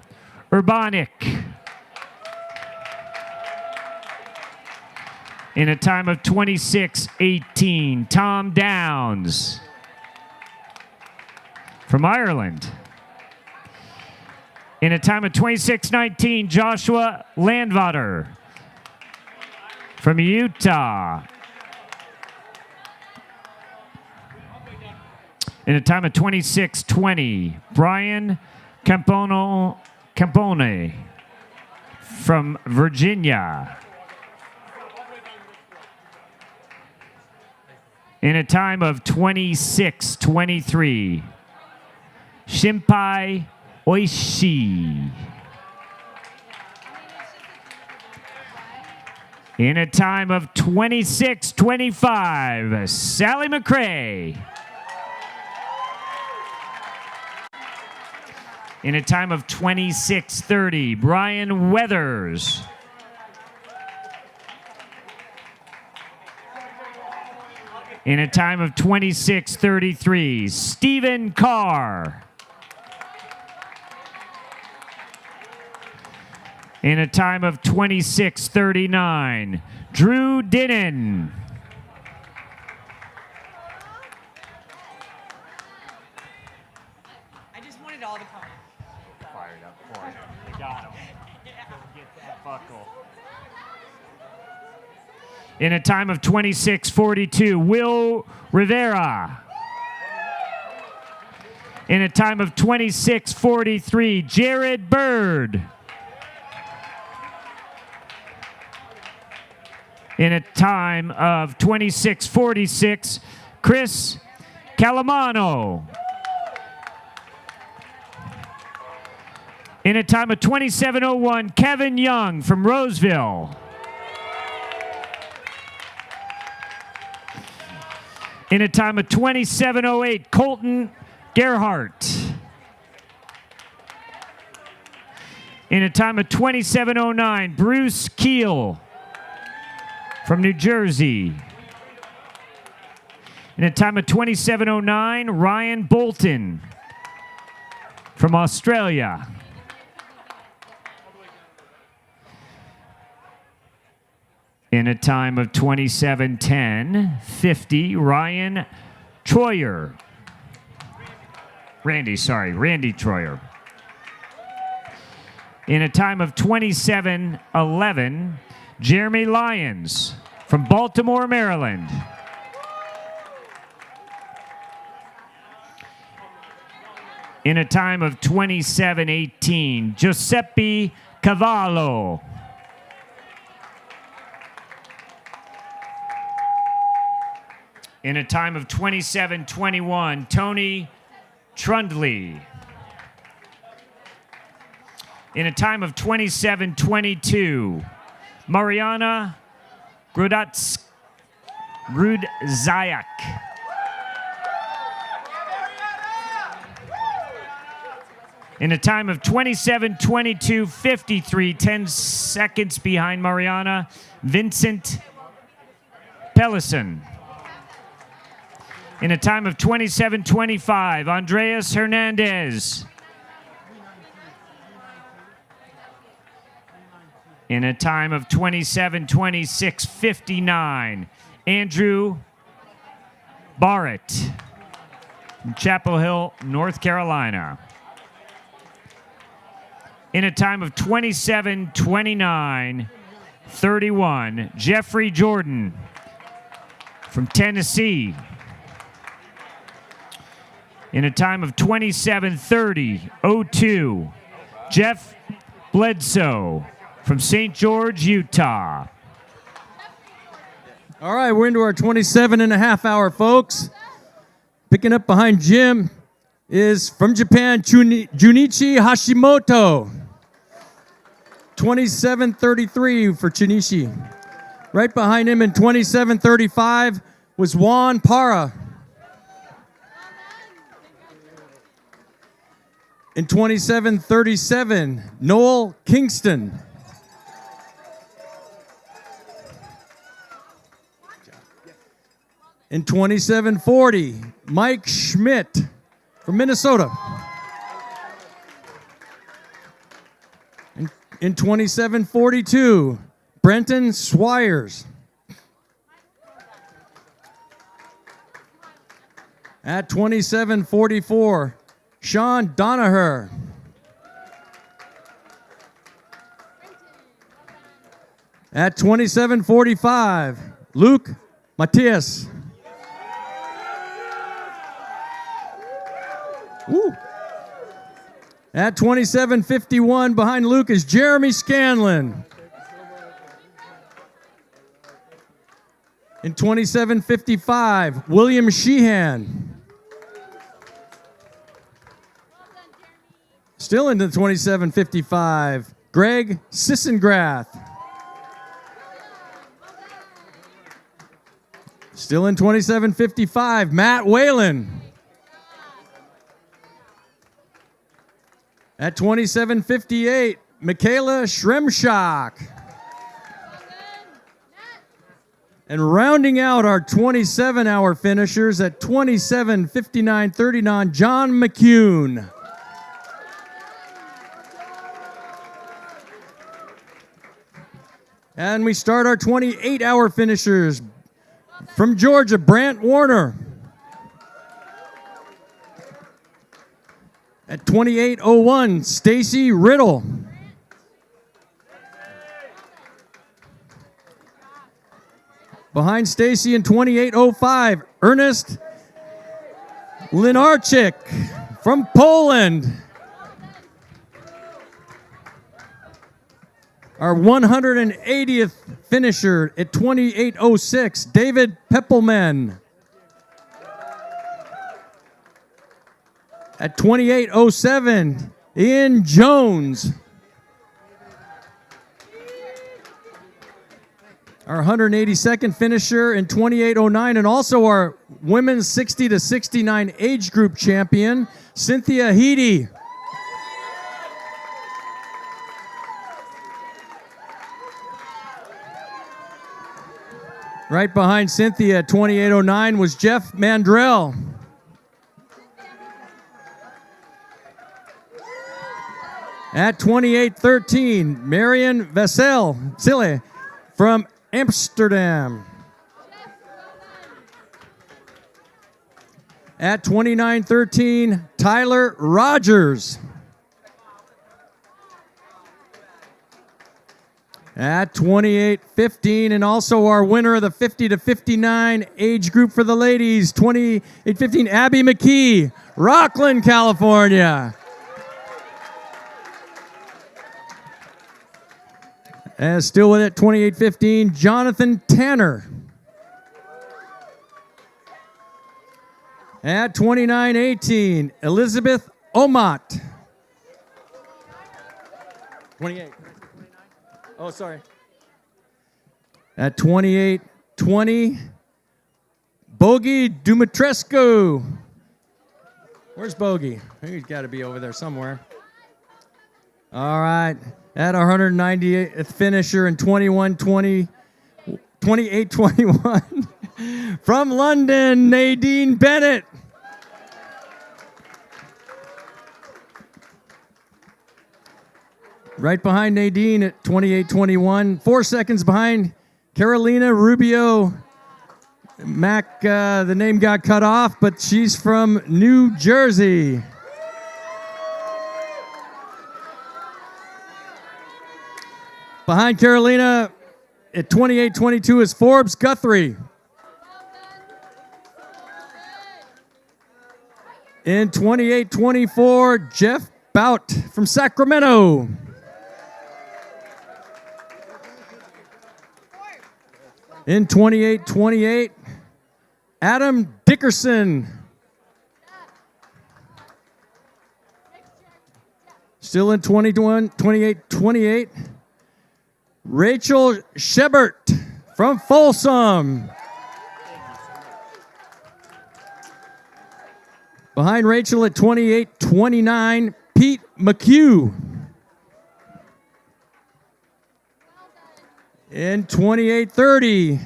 S1: Urbanik. In a time of 26:18, Tom Downs from Ireland. In a time of 26:19, Joshua Landvater from Utah. In a time of 26:20, Brian Campone from Virginia. In a time of 26:23, Shimpai Oishi. In a time of 26:25, Sally McCrae. In a time of 26:30, Brian Weathers. In a time of 26:33, Stephen Carr. In a time of 26:39, Drew Dinnan.
S9: I just wanted all the comments.
S1: Fired up for it. They got him. Get that buckle. In a time of 26:42, Will Rivera. In a time of 26:43, Jared Bird. In a time of 26:46, Chris Calamano. In a time of 27:01, Kevin Young from Roseville. In a time of 27:08, Colton Gerhart. In a time of 27:09, Bruce Keel from New Jersey. In a time of 27:09, Ryan Bolton from Australia. In a time of 27:10:50, Ryan Troyer. Randy Troyer. In a time of 27:11, Jeremy Lyons from Baltimore, Maryland. In a time of 27:18, Giuseppe Cavallo. In a time of 27:21, Tony Trundley. In a time of 27:22, Mariana Grudzayak. In a time of 27:22:53, 10 seconds behind Mariana, Vincent Pellison. In a time of 27:25, Andreas Hernandez. In a time of 27:26:59, Andrew Barrett from Chapel Hill, North Carolina. In a time of 27:29:31, Jeffrey Jordan from Tennessee. In a time of 27:30:02, Jeff Bledsoe from St. George, Utah.
S3: All right, we're into our 27 and a half hour, folks. Picking up behind Jim is from Japan, Junichi Hashimoto. 27:33 for Junichi. Right behind him in 27:35 was Juan Para. In 27:37, Noel Kingston. In 27:40, Mike Schmidt from Minnesota. In 27:42, Brenton Swires. At 27:44, Sean Donaher. At 27:45, Luke Matias. Woo. At 27:51, behind Luke is Jeremy Scanlon. In 27:55, William Sheehan. Still into 27:55, Greg Sissengrath. Still in 27:55, Matt Whalen. At 27:58, Michaela Shremshock. And rounding out our 27-hour finishers at 27:59:39, John McCune. And we start our 28-hour finishers from Georgia, Brant Warner. At 28:01, Stacy Riddle. Behind Stacy in 28:05, Ernest Linarczyk from Poland. Our 180th finisher at 28:06, David Peppelman. At 28:07, Ian Jones. Our 182nd finisher in 28:09, and also our women's 60 to 69 age group champion, Cynthia Heedy. Right behind Cynthia at 28:09 was Jeff Mandrell. At 28:13, Marion Vassile from Amsterdam. At 29:13, Tyler Rogers. At 28:15, and also our winner of the 50 to 59 age group for the ladies, 28:15, Abby McKee, Rockland, California. And still with it, 28:15, Jonathan Tanner. At 29:18, Elizabeth Omot. 28. Oh, sorry. At 28:20, Bogey Dumitrescu. Where's Bogey? He's got to be over there somewhere. All right. At our 198th finisher in 28:21, from London, Nadine Bennett. Right behind Nadine at 28:21, 4 seconds behind Carolina Rubio. Mac, the name got cut off, but she's from New Jersey. Behind Carolina at 28:22 is Forbes Guthrie. In 28:24, Jeff Bout from Sacramento. In 28-28, Adam Dickerson. Still in 28-28, Rachel Shebert from Folsom. Behind Rachel at 28-29, Pete McHugh. In 28-30,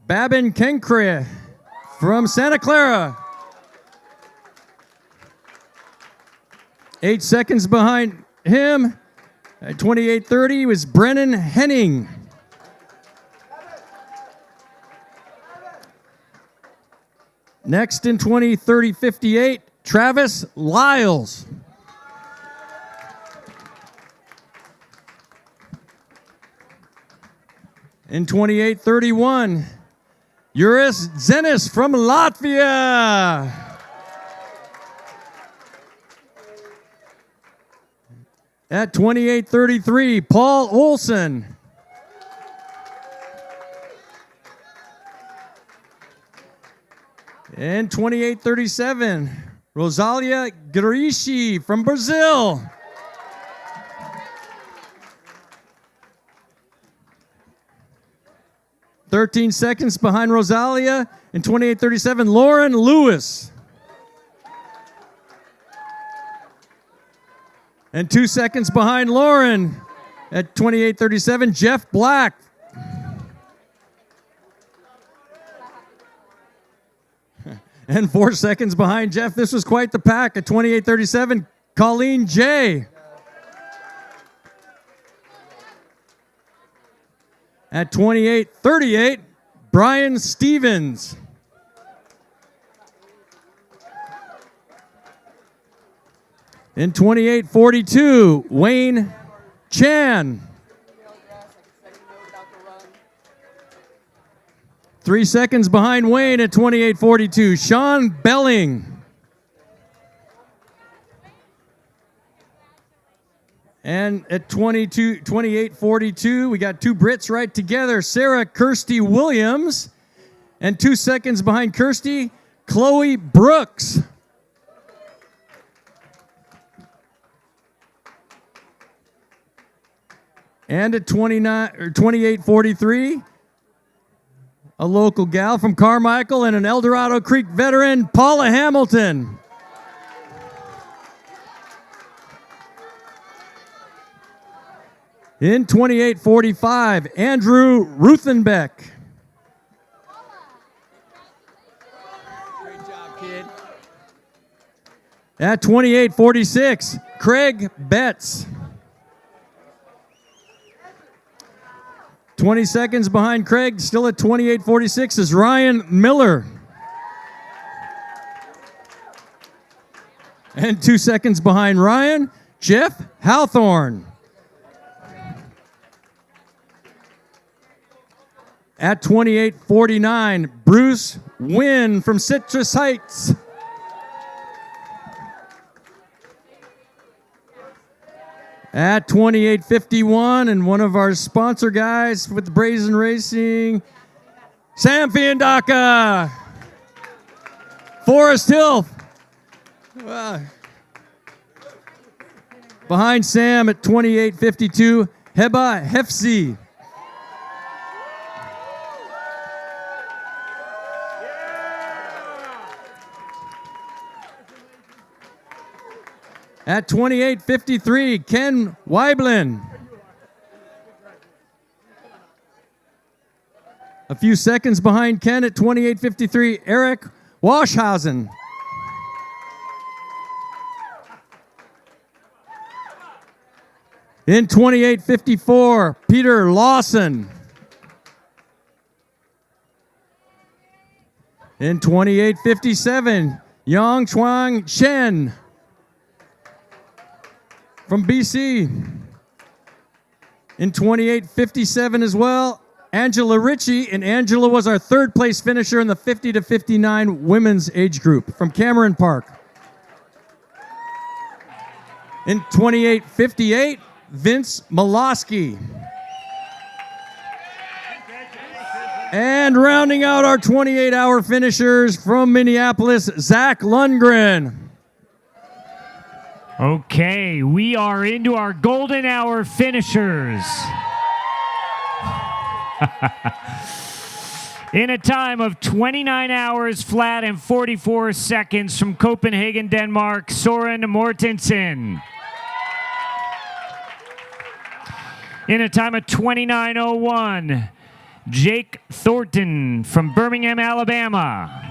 S3: Babin Kenkre from Santa Clara. 8 seconds behind him, at 28-30, was Brennan Henning. Next in 20-30-58, Travis Lyles. In 28-31, Juris Zenis from Latvia. At 28-33, Paul Olson. And 28-37, Rosalia Garishi from Brazil. "13 seconds behind Rosalia. In 28-37, Lauren Lewis. And 2 seconds behind Lauren at 28-37, Jeff Black. And 4 seconds behind Jeff. This was quite the pack at 28-37, Colleen J. At 28-38, Brian Stevens. In 28-42, Wayne Chan. 3 seconds behind Wayne at 28-42, Sean Belling. And at 28-42, we got two Brits right together, Sarah Kirsty Williams. And 2 seconds behind Kirsty, Chloe Brooks. And at 28-43, a local gal from Carmichael and an El Dorado Creek veteran, Paula Hamilton. In 28-45, Andrew Ruthenbeck.
S5: Great job, kid.
S3: At 28-46, Craig Betts. 20 seconds behind Craig, still at 28-46, is Ryan Miller. And 2 seconds behind Ryan, Jeff Hawthorne. At 28-49, Bruce Wynn from Citrus Heights. At 28-51, and one of our sponsor guys with the Brazen Racing, Sam Fiandaka. Forest Hill. Behind Sam at 28-52, Heba Hefsi. At 28-53, Ken Weiblin. A few seconds behind Ken at 28-53, Eric Washhausen. In 28-54, Peter Lawson. In 28-57, Yang Chuang Chen from BC. In 28-57 as well, Angela Ritchie, and Angela was our third place finisher in the 50 to 59 women's age group from Cameron Park. In 28-58, Vince Molosky. And rounding out our 28-hour finishers from Minneapolis, Zach Lundgren.
S1: Okay, we are into our golden hour finishers. In a time of 29 hours flat and 44 seconds from Copenhagen, Denmark, Soren Mortensen. In a time of 29:01, Jake Thornton from Birmingham, Alabama.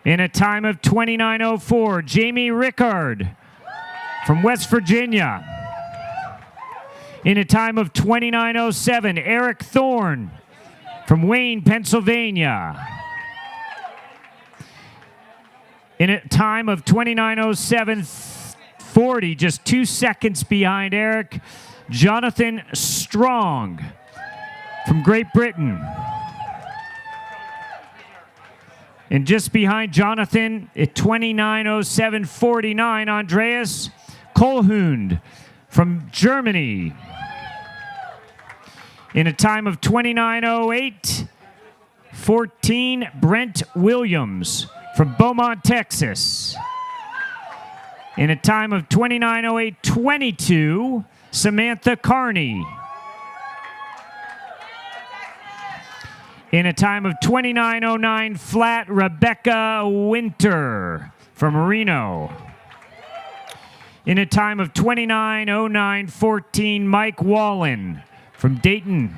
S1: In a time of 29:04, Jamie Rickard from West Virginia. In a time of 29:07, Eric Thorne from Wayne, Pennsylvania. In a time of 29:07:40, just 2 seconds behind Eric, Jonathan Strong from Great Britain. And just behind Jonathan at 29:07:49, Andreas Kohlhund from Germany. In a time of 29:08:14, Brent Williams from Beaumont, Texas. In a time of 29:08:22, Samantha Carney. In a time of 29:09 flat, Rebecca Winter from Reno. In a time of 29:09:14, Mike Wallen from Dayton.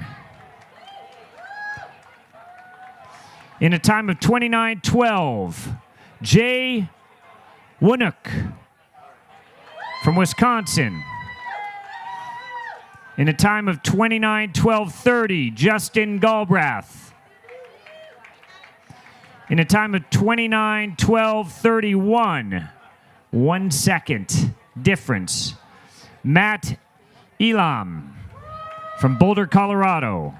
S1: In a time of 29:12, Jay Wunuk from Wisconsin. In a time of 29:12:30, Justin Galbraith. In a time of 29:12:31, 1 second difference, Matt Elam from Boulder, Colorado.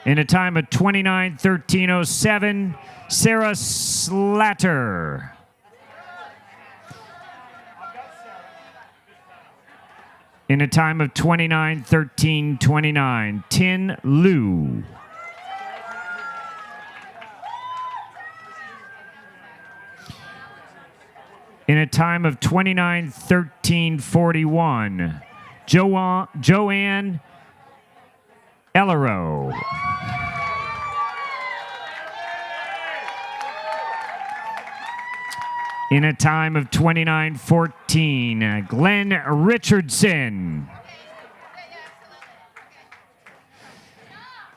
S1: In a time of 29:13:07, Sarah Slatter. In a time of 29:13:29, Tin Liu. In a time of 29:13:41, Joanne Ellero. In a time of 29:14, Glenn Richardson.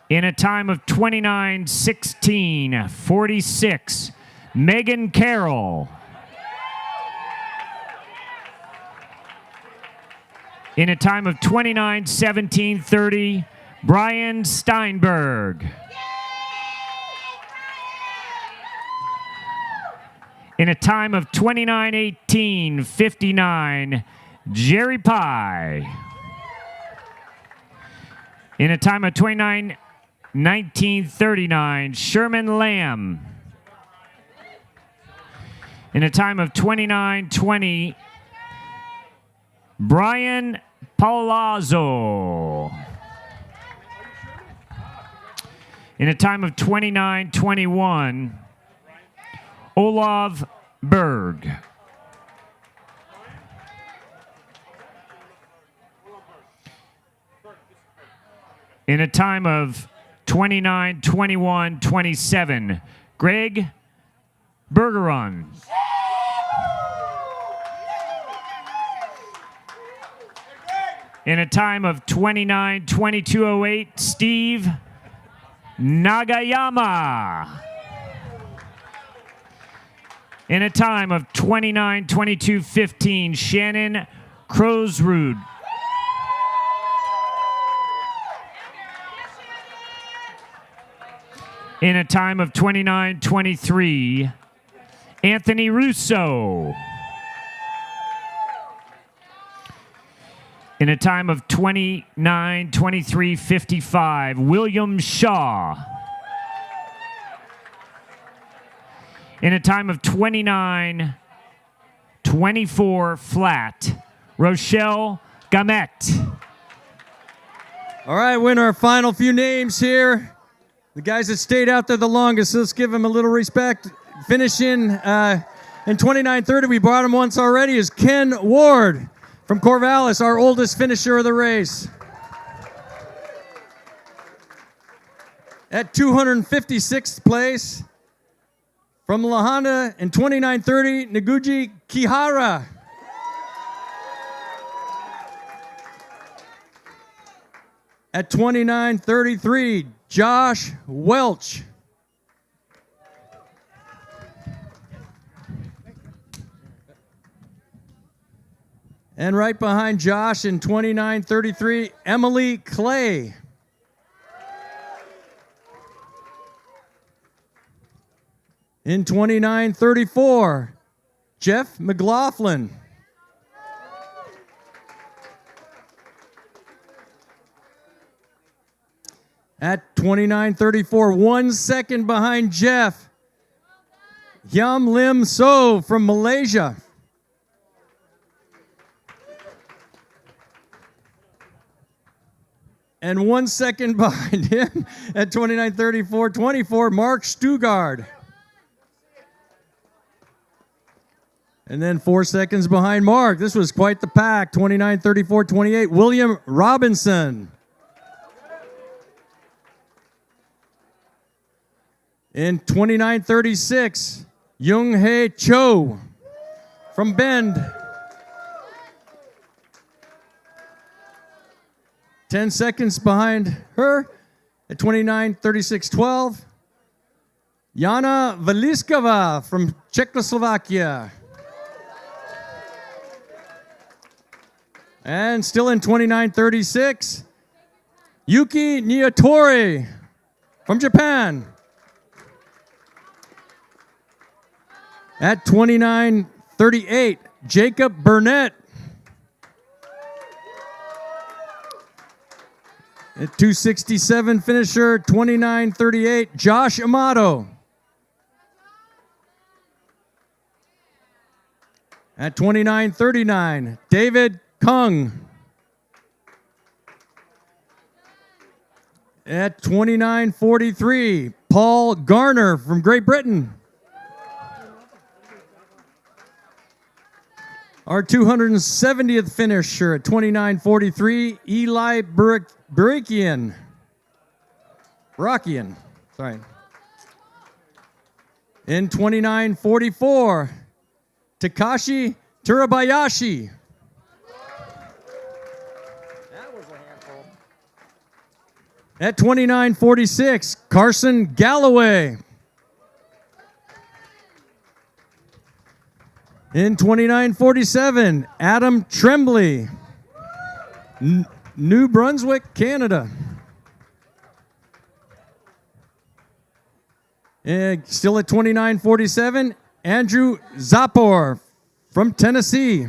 S1: In a time of 29:16:46, Megan Carroll. In a time of 29:17:30, Brian Steinberg. In a time of 29:18:59, Jerry Pye. In a time of 29:19:39, Sherman Lamb. In a time of 29:20, Brian Palazzo. In a time of 29:21, Olav Berg. In a time of 29:21:27, Greg Bergeron. In a time of 29:22:08, Steve Nagayama. In a time of 29:22:15, Shannon Crowsrud. In a time of 29:23, Anthony Russo. In a time of 29:23:55, William Shaw. In a time of 29:24 flat, Rochelle Gamet.
S3: All right, winner, our final few names here. The guys that stayed out there the longest, let's give them a little respect. Finishing in 29:30, we brought him once already, is Ken Ward from Corvallis, our oldest finisher of the race. At 256th place, from Lahana in 29:30, Noguchi Kihara. At 29:33, Josh Welch. And right behind Josh in 29:33, Emily Clay. In 29:34, Jeff McLaughlin. At 29:34, 1 second behind Jeff, Yam Lim So from Malaysia. And 1 second behind him at 29:34, Mark Stugard. And then 4 seconds behind Mark. This was quite the pack. 29:34, William Robinson. In 29:36, Jung Hae Cho from Bend. 10 seconds behind her at 29:36.12, Jana Veliskova from Czechoslovakia. And still in 29:36, Yuki Niyatori from Japan. At 29:38, Jacob Burnett. At 267 finisher, 29:38, Josh Amato. At 29:39, David Kung. At 29:43, Paul Garner from Great Britain. Our 270th finisher at 29:43, Eli Barakian. Sorry. In 29:44, Takashi Turabayashi.
S5: That was a handful.
S3: At 29:46, Carson Galloway. In 29:47, Adam Tremblay, New Brunswick, Canada. And still at 29:47, Andrew Zapor from Tennessee.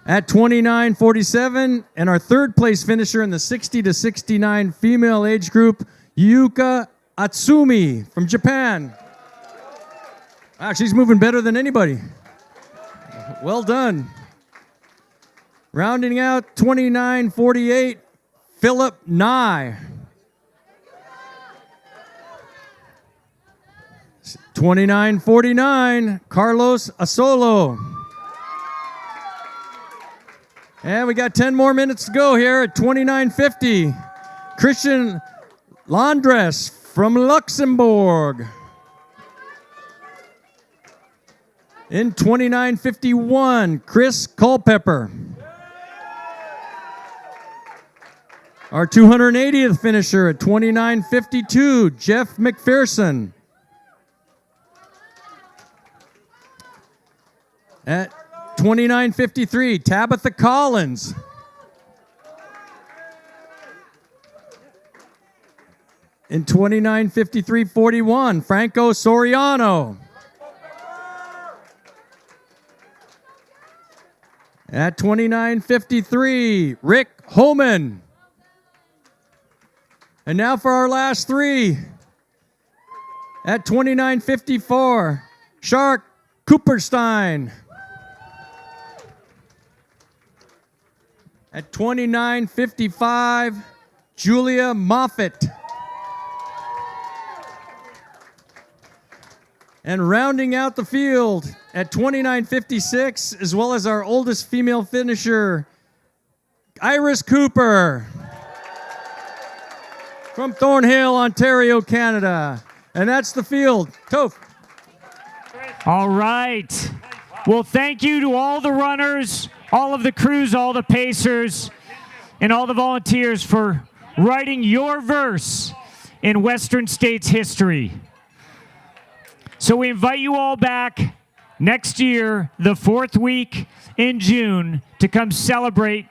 S3: At 29:47, and our third place finisher in the 60 to 69 female age group, Yuka Atsumi from Japan. Wow, she's moving better than anybody. Well done. Rounding out 29:48, Philip Nye. 29:49, Carlos Asolo. And we got 10 more minutes to go here at 29:50, Christian Landres from Luxembourg. In 29:51, Chris Culpepper. Our 280th finisher at 29:52, Jeff McPherson. At 29:53, Tabitha Collins. In 29:53.41, Franco Soriano. At 29:53, Rick Homan. And now for our last three. At 29:54, Shark Cooperstein. At 29:55, Julia Moffett. And rounding out the field at 29:56, as well as our oldest female finisher, Iris Cooper from Thornhill, Ontario, Canada. And that's the field. Toph.
S1: All right. Well, thank you to all the runners, all of the crews, all the pacers, and all the volunteers for writing your verse in Western States history. So we invite you all back next year, the 4th week in June, to come celebrate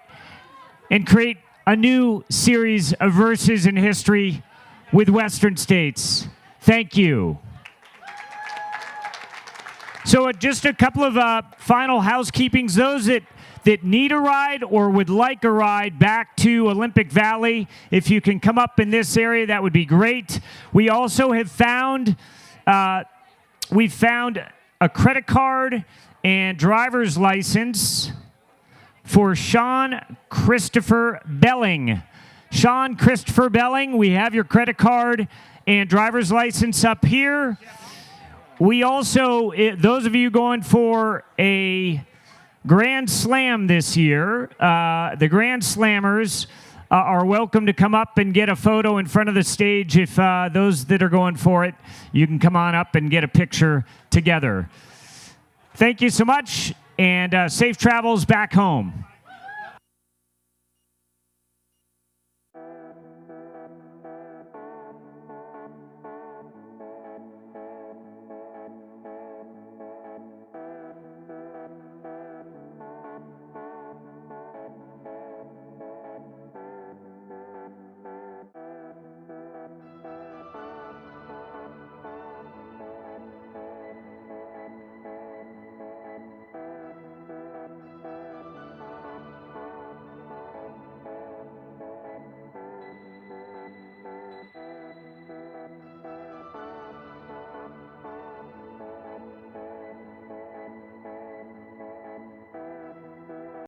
S1: and create a new series of verses in history with Western States. Thank you. So just a couple of final housekeepings. Those that need a ride or would like a ride back to Olympic Valley, if you can come up in this area, that would be great. We also have found we found a credit card and driver's license for Sean Christopher Belling. Sean Christopher Belling, we have your credit card and driver's license up here. We also, those of you going for a Grand Slam this year, the Grand Slammers are welcome to come up and get a photo in front of the stage. If those that are going for it, you can come on up and get a picture together. Thank you so much, and safe travels back home.